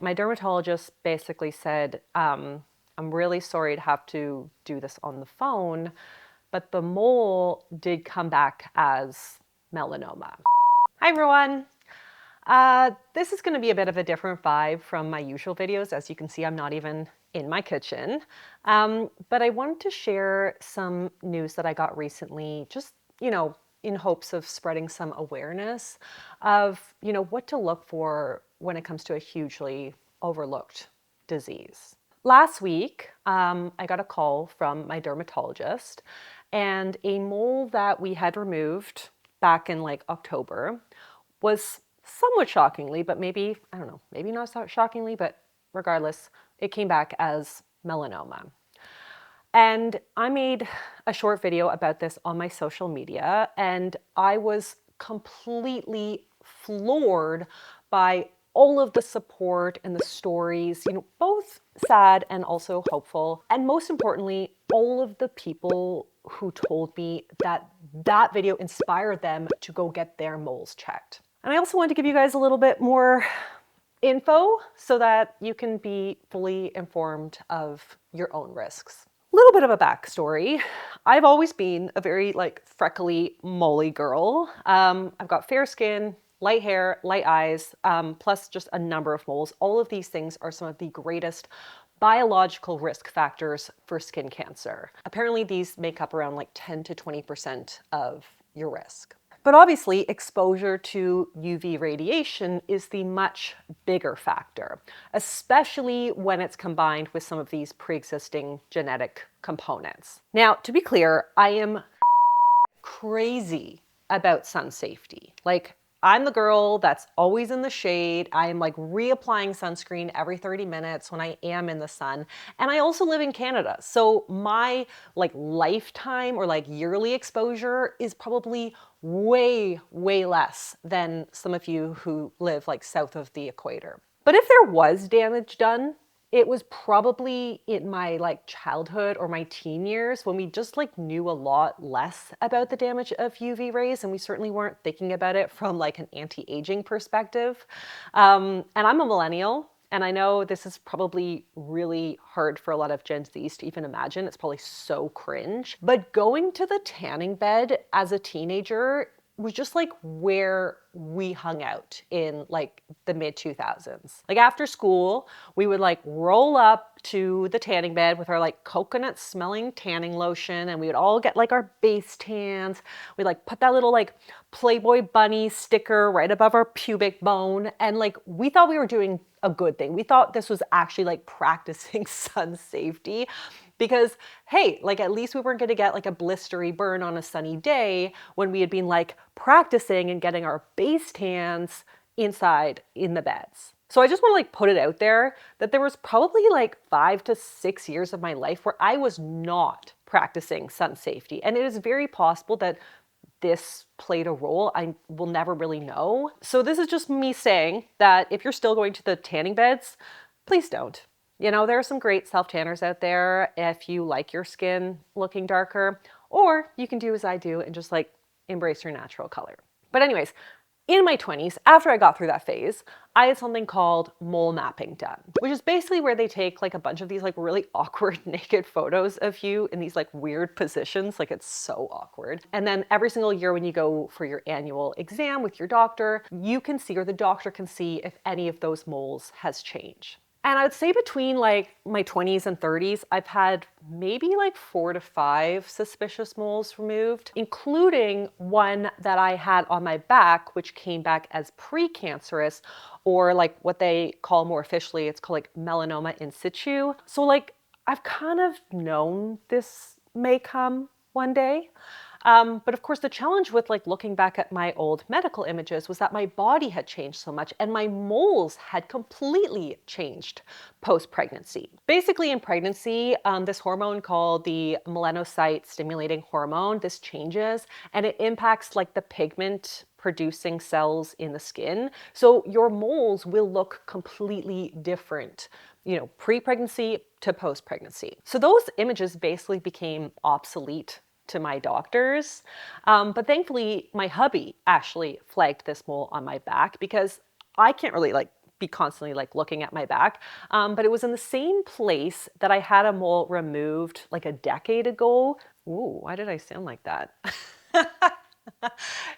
My dermatologist basically said, I'm really sorry to have to do this on the phone, but the mole did come back as melanoma. Hi everyone. This is going to be a bit of a different vibe from my usual videos. As you can see, I'm not even in my kitchen. But I wanted to share some news that I got recently, just, in hopes of spreading some awareness of, what to look for when it comes to a hugely overlooked disease. Last week, I got a call from my dermatologist, and a mole that we had removed back in like October was somewhat shockingly, but maybe, I don't know, maybe not so shockingly, but regardless, it came back as melanoma. And I made a short video about this on my social media, and I was completely floored by all of the support and the stories, both sad and also hopeful. And most importantly, all of the people who told me that that video inspired them to go get their moles checked. And I also wanted to give you guys a little bit more info so that you can be fully informed of your own risks. A little bit of a backstory. I've always been a very freckly, moly girl. I've got fair skin, light hair, light eyes, plus just a number of moles. All of these things are some of the greatest biological risk factors for skin cancer. Apparently these make up around 10 to 20% of your risk. But obviously, exposure to UV radiation is the much bigger factor, especially when it's combined with some of these pre-existing genetic components. Now, to be clear, I am crazy about sun safety. I'm the girl that's always in the shade. I am reapplying sunscreen every 30 minutes when I am in the sun. And I also live in Canada. So my lifetime or yearly exposure is probably way, way less than some of you who live south of the equator. But if there was damage done, it was probably in my childhood or my teen years when we just knew a lot less about the damage of UV rays, and we certainly weren't thinking about it from an anti-aging perspective. And I'm a millennial, and I know this is probably really hard for a lot of Gen Zs to even imagine. It's probably so cringe. But going to the tanning bed as a teenager was just where we hung out in the mid 2000s. After school, we would roll up to the tanning bed with our coconut smelling tanning lotion, and we would all get our base tans. We'd put that little Playboy bunny sticker right above our pubic bone, and we thought we were doing a good thing. We thought this was actually practicing sun safety. Because, hey, at least we weren't going to get a blistery burn on a sunny day when we had been practicing and getting our base tans inside in the beds. So I just want to put it out there that there was probably 5 to 6 years of my life where I was not practicing sun safety. And it is very possible that this played a role. I will never really know. So this is just me saying that if you're still going to the tanning beds, please don't. There are some great self-tanners out there if you like your skin looking darker, or you can do as I do and just embrace your natural color. But anyways, in my 20s, after I got through that phase, I had something called mole mapping done, which is basically where they take a bunch of these really awkward naked photos of you in these weird positions. It's so awkward. And then every single year when you go for your annual exam with your doctor, you can see, or the doctor can see, if any of those moles has changed. And I would say between my 20s and 30s, I've had maybe 4 to 5 suspicious moles removed, including one that I had on my back, which came back as precancerous, or what they call more officially, it's called melanoma in situ. So I've kind of known this may come one day. But of course, the challenge with looking back at my old medical images was that my body had changed so much and my moles had completely changed post-pregnancy. Basically in pregnancy, this hormone called the melanocyte stimulating hormone, this changes and it impacts the pigment producing cells in the skin. So your moles will look completely different, pre-pregnancy to post-pregnancy. So those images basically became obsolete to my doctors. But thankfully, my hubby actually flagged this mole on my back because I can't really be constantly like looking at my back. But it was in the same place that I had a mole removed like a decade ago. Ooh, why did I sound like that?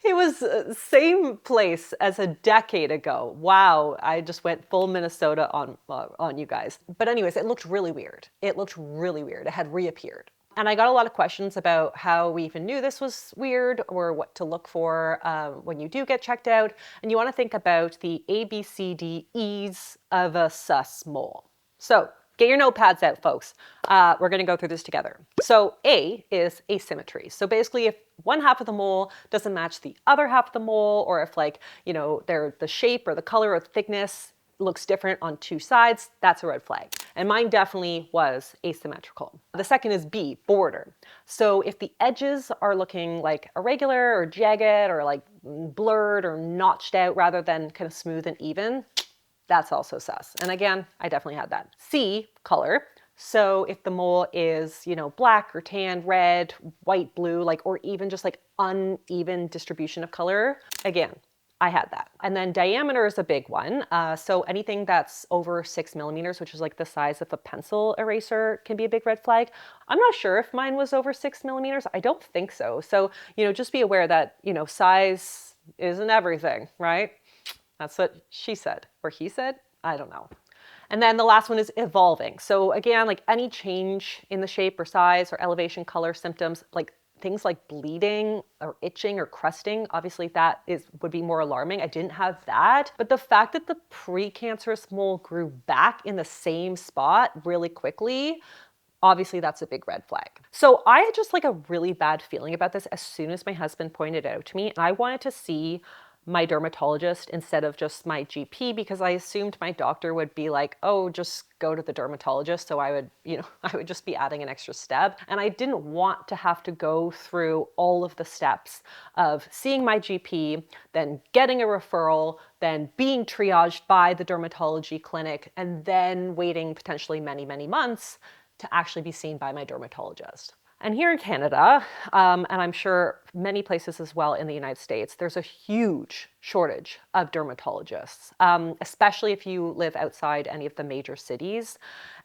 It was same place as a decade ago. Wow, I just went full Minnesota on you guys. But anyways, it looked really weird. It looked really weird. It had reappeared. And I got a lot of questions about how we even knew this was weird or what to look for when you do get checked out. And you want to think about the ABCDEs of a sus mole. So get your notepads out, folks. We're going to go through this together. So A is asymmetry. So basically, if one half of the mole doesn't match the other half of the mole, or if like, you know, the shape or the color or thickness looks different on two sides, that's a red flag. And mine definitely was asymmetrical. The second is B, border. So if the edges are looking like irregular or jagged or like blurred or notched out rather than kind of smooth and even, that's also sus. And again, I definitely had that. C, color. So if the mole is, you know, black or tan, red, white, blue, like, or even just like uneven distribution of color, again, I had that. And then diameter is a big one. So anything that's over 6 millimeters, which is like the size of a pencil eraser, can be a big red flag. I'm not sure if mine was over 6 millimeters. I don't think so. So, you know, just be aware that, you know, size isn't everything, right? That's what she said, or he said, I don't know. And then the last one is evolving. So again, like any change in the shape or size or elevation, color, symptoms, like things like bleeding or itching or crusting, obviously that would be more alarming. I didn't have that. But the fact that the precancerous mole grew back in the same spot really quickly, obviously that's a big red flag. So I had just like a really bad feeling about this as soon as my husband pointed it out to me. I wanted to see my dermatologist instead of just my GP because I assumed my doctor would be like, oh, just go to the dermatologist. So I would, you know, I would just be adding an extra step. And I didn't want to have to go through all of the steps of seeing my GP, then getting a referral, then being triaged by the dermatology clinic, and then waiting potentially many, many months to actually be seen by my dermatologist. And here in Canada, and I'm sure many places as well in the United States, there's a huge shortage of dermatologists, especially if you live outside any of the major cities.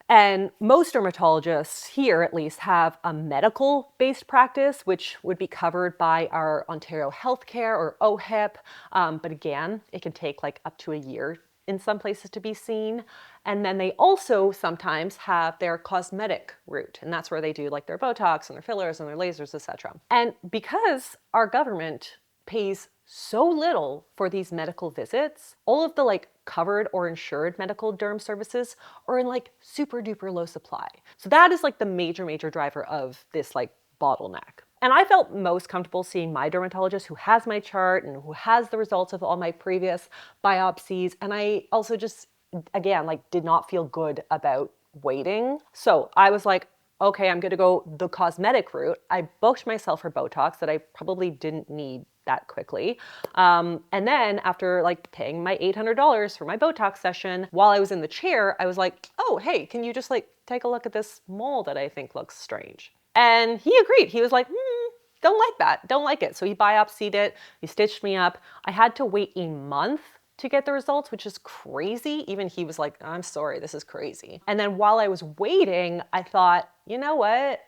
And most dermatologists here at least have a medical-based practice, which would be covered by our Ontario Healthcare or OHIP. But again, it can take like up to a year in some places to be seen. And then they also sometimes have their cosmetic route, and that's where they do like their Botox and their fillers and their lasers, etc. And because our government pays so little for these medical visits, all of the like covered or insured medical derm services are in like super duper low supply. So that is like the major driver of this like bottleneck. And I felt most comfortable seeing my dermatologist who has my chart and who has the results of all my previous biopsies. And I also just, again, like did not feel good about waiting. So I was like, okay, I'm gonna go the cosmetic route. I booked myself for Botox that I probably didn't need that quickly. And then after like paying my $800 for my Botox session, while I was in the chair, I was like, oh, hey, can you just like take a look at this mole that I think looks strange? And he agreed. He was like, don't like that, don't like it. So he biopsied it, he stitched me up. I had to wait a month to get the results, which is crazy. Even he was like, I'm sorry, this is crazy. And then while I was waiting, I thought, you know what?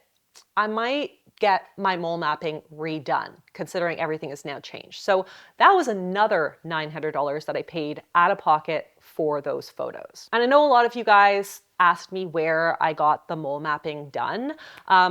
I might get my mole mapping redone, considering everything has now changed. So that was another $900 that I paid out of pocket for those photos. And I know a lot of you guys asked me where I got the mole mapping done.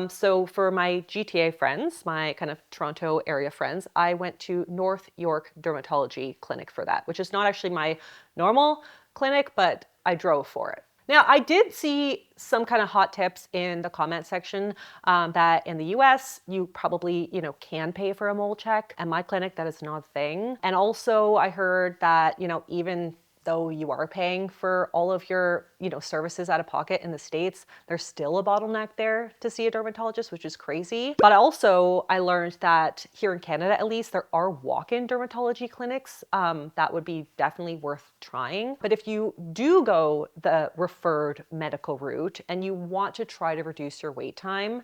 So for my GTA friends, my kind of Toronto area friends, I went to North York Dermatology Clinic for that, which is not actually my normal clinic, but I drove for it. Now, I did see some kind of hot tips in the comment section that in the US, you probably, you know, can pay for a mole check. And my clinic, that is not a thing. And also I heard that, you know, even though you are paying for all of your, you know, services out of pocket in the States, there's still a bottleneck there to see a dermatologist, which is crazy. But also I learned that here in Canada, at least, there are walk-in dermatology clinics that would be definitely worth trying. But if you do go the referred medical route and you want to try to reduce your wait time,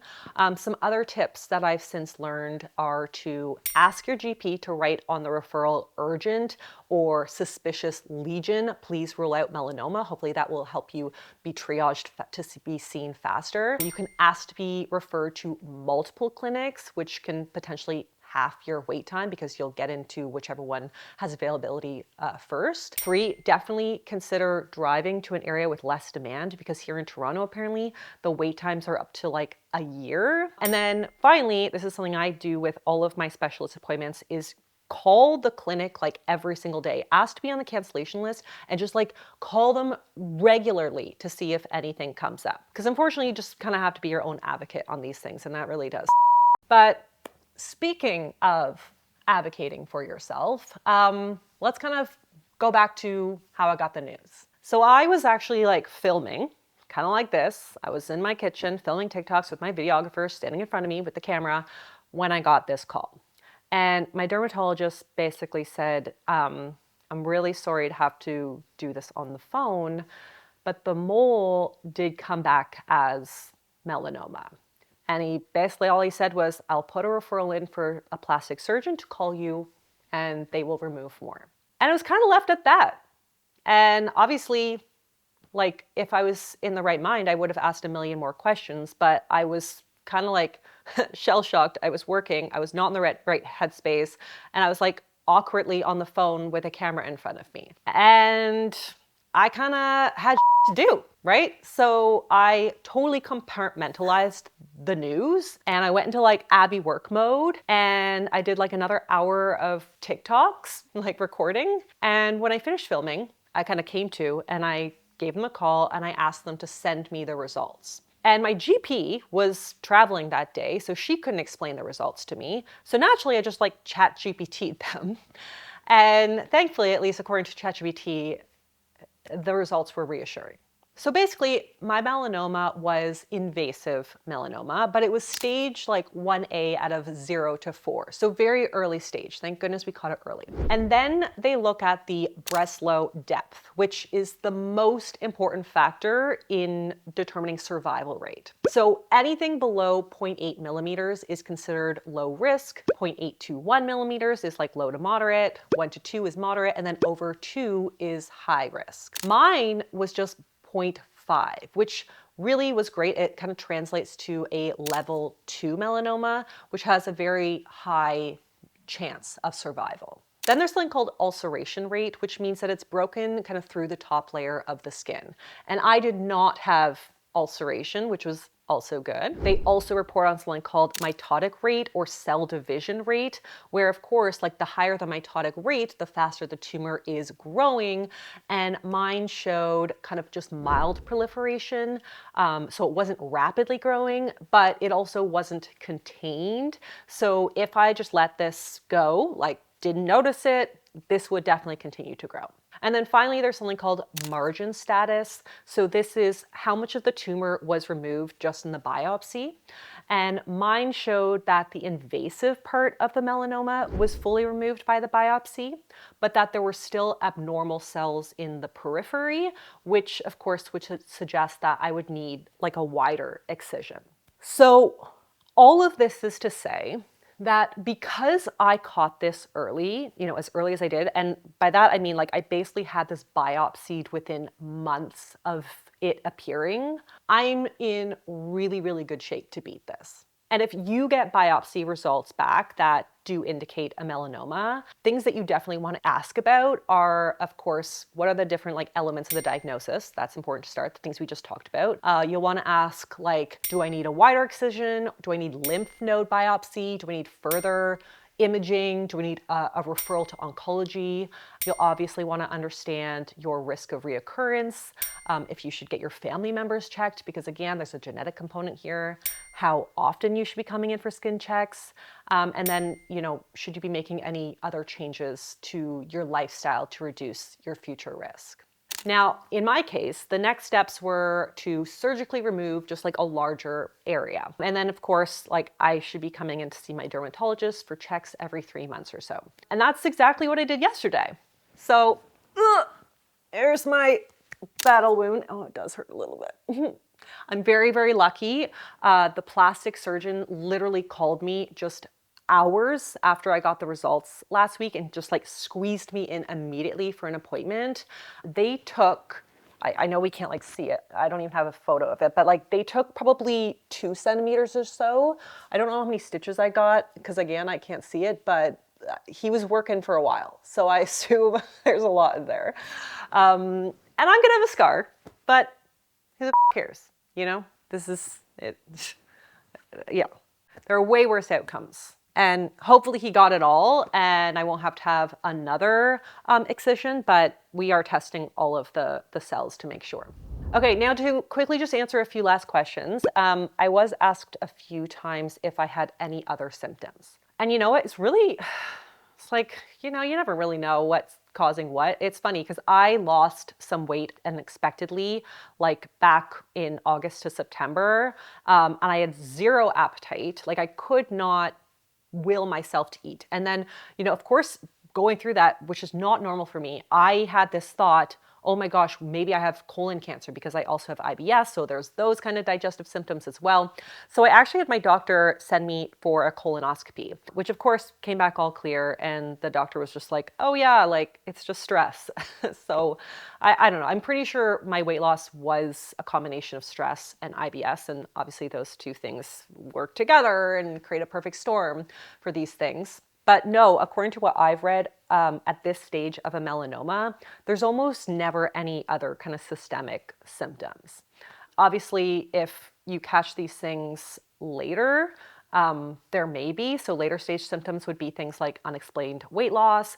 some other tips that I've since learned are to ask your GP to write on the referral urgent or suspicious lesion region, please rule out melanoma. Hopefully that will help you be triaged to be seen faster. You can ask to be referred to multiple clinics, which can potentially half your wait time because you'll get into whichever one has availability first. 3, definitely consider driving to an area with less demand because here in Toronto, apparently, the wait times are up to like a year. And then finally, this is something I do with all of my specialist appointments, is call the clinic like every single day. Ask to be on the cancellation list and just like call them regularly to see if anything comes up. Because unfortunately, you just kind of have to be your own advocate on these things, and that really does. But speaking of advocating for yourself, let's kind of go back to how I got the news. So I was actually like filming, kind of like this. I was in my kitchen filming TikToks with my videographer standing in front of me with the camera when I got this call. And my dermatologist basically said, I'm really sorry to have to do this on the phone, but the mole did come back as melanoma. And he basically, all he said was, I'll put a referral in for a plastic surgeon to call you and they will remove more. And it was kind of left at that. And obviously, like if I was in the right mind, I would have asked a million more questions, but I was kind of like shell-shocked. I was working, I was not in the right headspace, and I was like awkwardly on the phone with a camera in front of me. And I kind of had to do, right? So I totally compartmentalized the news and I went into like Abbey work mode and I did like another hour of TikToks, like recording. And when I finished filming, I kind of came to and I gave them a call and I asked them to send me the results. And my GP was traveling that day, so she couldn't explain the results to me. So naturally, I just like ChatGPT'd them. And thankfully, at least according to ChatGPT, the results were reassuring. So basically, my melanoma was invasive melanoma, but it was stage like 1A out of 0 to 4. So very early stage. Thank goodness we caught it early. And then they look at the Breslow depth, which is the most important factor in determining survival rate. So anything below 0.8 millimeters is considered low risk. 0.8 to 1 millimeters is like low to moderate. 1 to 2 is moderate. And then over 2 is high risk. Mine was just 0.5, which really was great. It kind of translates to a level 2 melanoma, which has a very high chance of survival. Then there's something called ulceration rate, which means that it's broken kind of through the top layer of the skin. And I did not have ulceration, which was also good. They also report on something called mitotic rate or cell division rate, where of course, like the higher the mitotic rate, the faster the tumor is growing. And mine showed kind of just mild proliferation. So it wasn't rapidly growing, but it also wasn't contained. So if I just let this go, like didn't notice it, this would definitely continue to grow. And then finally, there's something called margin status. So this is how much of the tumor was removed just in the biopsy. And mine showed that the invasive part of the melanoma was fully removed by the biopsy, but that there were still abnormal cells in the periphery, which of course would suggest that I would need like a wider excision. So all of this is to say that because I caught this early, as early as I did, and by that I mean like I basically had this biopsied within months of it appearing, I'm in really, really good shape to beat this. And if you get biopsy results back that do indicate a melanoma, things that you definitely want to ask about are, of course, what are the different like elements of the diagnosis? That's important to start, the things we just talked about. You'll want to ask like, do I need a wider excision? Do I need lymph node biopsy? Do I need further imaging? Do we need a referral to oncology? You'll obviously want to understand your risk of reoccurrence, if you should get your family members checked, because again, there's a genetic component here, how often you should be coming in for skin checks, and then, should you be making any other changes to your lifestyle to reduce your future risk. Now, in my case, the next steps were to surgically remove just like a larger area. And then of course, like I should be coming in to see my dermatologist for checks every 3 months or so. And that's exactly what I did yesterday. So, there's my battle wound. Oh, it does hurt a little bit. I'm very, very lucky. The plastic surgeon literally called me just hours after I got the results last week and just like squeezed me in immediately for an appointment. They took, I know we can't like see it. I don't even have a photo of it, but like they took probably 2 centimeters or so. I don't know how many stitches I got because again, I can't see it, but he was working for a while. So I assume there's a lot in there. And I'm gonna have a scar, but who the cares? You know, this is it. Yeah, there are way worse outcomes. And hopefully he got it all and I won't have to have another excision, but we are testing all of the cells to make sure. Okay, now to quickly just answer a few last questions. I was asked a few times if I had any other symptoms. And you know what, it's really, it's like, you know, you never really know what's causing what. It's funny because I lost some weight unexpectedly, like back in August to September, and I had zero appetite. Like I could not will myself to eat. And then, you know, of course, going through that, which is not normal for me, I had this thought, oh my gosh, maybe I have colon cancer because I also have IBS. So there's those kind of digestive symptoms as well. So I actually had my doctor send me for a colonoscopy, which of course came back all clear. And the doctor was just like, oh yeah, like it's just stress. So I don't know. I'm pretty sure my weight loss was a combination of stress and IBS. And obviously those two things work together and create a perfect storm for these things. But no, according to what I've read, at this stage of a melanoma, there's almost never any other kind of systemic symptoms. Obviously, if you catch these things later, there may be. So later stage symptoms would be things like unexplained weight loss,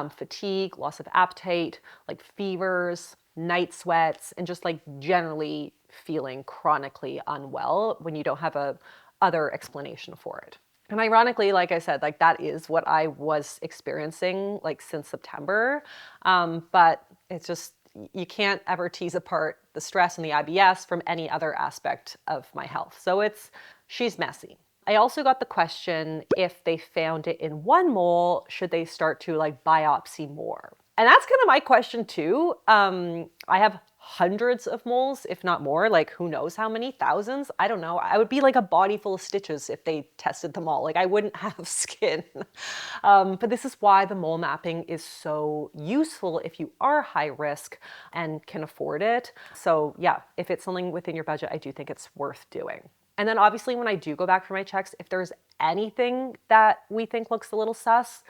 fatigue, loss of appetite, like fevers, night sweats, and just like generally feeling chronically unwell when you don't have a other explanation for it. And ironically, like I said, like that is what I was experiencing like since September. But it's just, you can't ever tease apart the stress and the IBS from any other aspect of my health. So she's messy. I also got the question, if they found it in one mole, should they start to like biopsy more? And that's kind of my question too. I have hundreds of moles, if not more, like who knows how many, thousands, I don't know. I would be like a body full of stitches if they tested them all. Like I wouldn't have skin. But this is why the mole mapping is so useful if you are high risk and can afford it. So yeah, if it's something within your budget, I do think it's worth doing. And then obviously when I do go back for my checks, if there's anything that we think looks a little sus,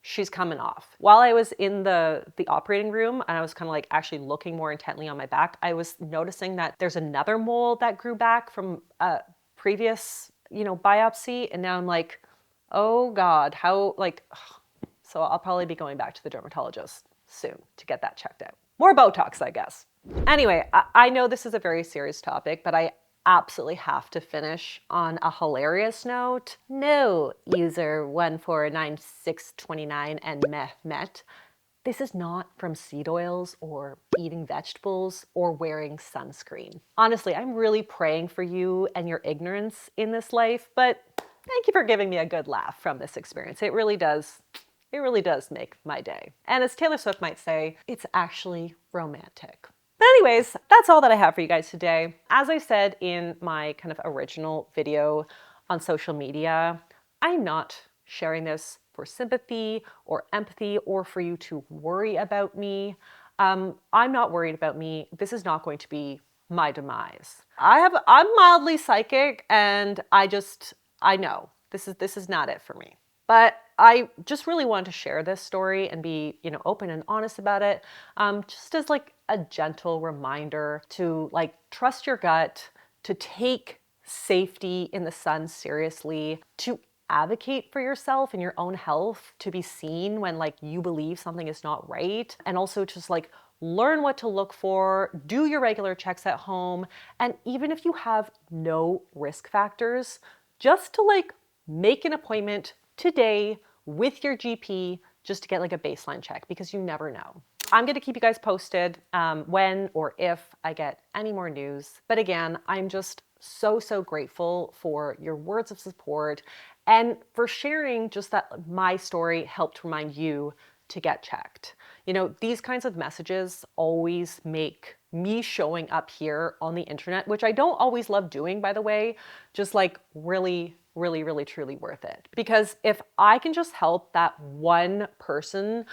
she's coming off. While I was in the operating room and I was kind of like actually looking more intently on my back, I was noticing that there's another mole that grew back from a previous, you know, biopsy. And now I'm like, oh God, how like, ugh. So I'll probably be going back to the dermatologist soon to get that checked out. More Botox, I guess. Anyway, I know this is a very serious topic, but I absolutely have to finish on a hilarious note. No, user 149629 and Mehmet. This is not from seed oils or eating vegetables or wearing sunscreen. Honestly, I'm really praying for you and your ignorance in this life, but thank you for giving me a good laugh from this experience. It really does make my day. And as Taylor Swift might say, it's actually romantic. But anyways, that's all that I have for you guys today. As I said in my kind of original video on social media, I'm not sharing this for sympathy or empathy or for you to worry about me. I'm not worried about me. This is not going to be my demise. I'm mildly psychic and I know this is not it for me. But I just really wanted to share this story and be, you know, open and honest about it, just as like a gentle reminder to like trust your gut, to take safety in the sun seriously, to advocate for yourself and your own health, to be seen when like you believe something is not right, and also just like learn what to look for, do your regular checks at home, and even if you have no risk factors, just to like make an appointment today with your GP just to get like a baseline check, because you never know. I'm going to keep you guys posted when or if I get any more news. But again, I'm just so grateful for your words of support and for sharing just that my story helped remind you to get checked. You know, these kinds of messages always make me showing up here on the internet, which I don't always love doing, by the way, just like really really, really, truly worth it. Because if I can just help that one person,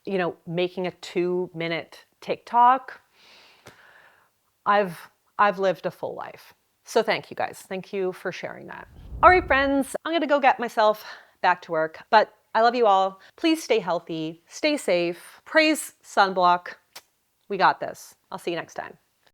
you know, making a 2-minute TikTok, I've lived a full life. So thank you guys. Thank you for sharing that. All right, friends, I'm gonna go get myself back to work, but I love you all. Please stay healthy, stay safe, praise sunblock. We got this. I'll see you next time.